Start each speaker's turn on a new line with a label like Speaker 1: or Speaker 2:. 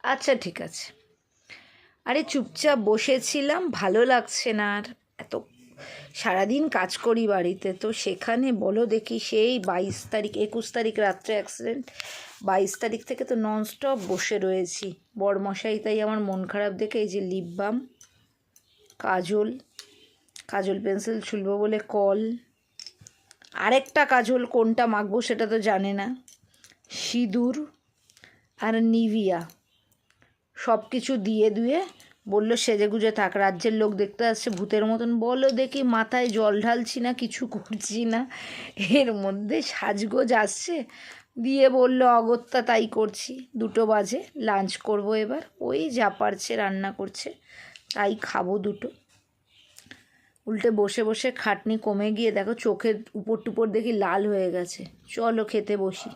Speaker 1: আচ্ছা ঠিক আছে। আরে চুপচাপ বসেছিলাম, ভালো লাগছে না আর। এত সারাদিন কাজ করি বাড়িতে, তো সেখানে বলো দেখি সেই 22 তারিখ 21 তারিখ রাত্রে অ্যাক্সিডেন্ট, 22 তারিখ থেকে তো ননস্টপ বসে রয়েছি। বরমশাই তাই আমার মন খারাপ দেখে এই যে লিপ বাম, কাজল, কাজল পেন্সিল ছুলবো বলে কল, আরেকটা কাজল কোনটা মাখবো সেটা তো জানে না, সিঁদুর আর নিভিয়া সব কিছু দিয়ে দিয়ে বললো সেজে গুজে থাক, রাজ্যের লোক দেখতে আসছে ভূতের মতন। বলো দেখি মাথায় জল ঢালছি না, কিছু করছি না, এর মধ্যে সাজগোজ আসছে, দিয়ে বললো অগত্যা তাই করছি। 2টো বাজে, লাঞ্চ করব এবার, ওই যা পারছে রান্না করছে তাই খাবো 2টো। উল্টে বসে বসে খাটনি কমে গিয়ে দেখো চোখের উপর টুপর দেখি লাল হয়ে গেছে। চলো খেতে বসি।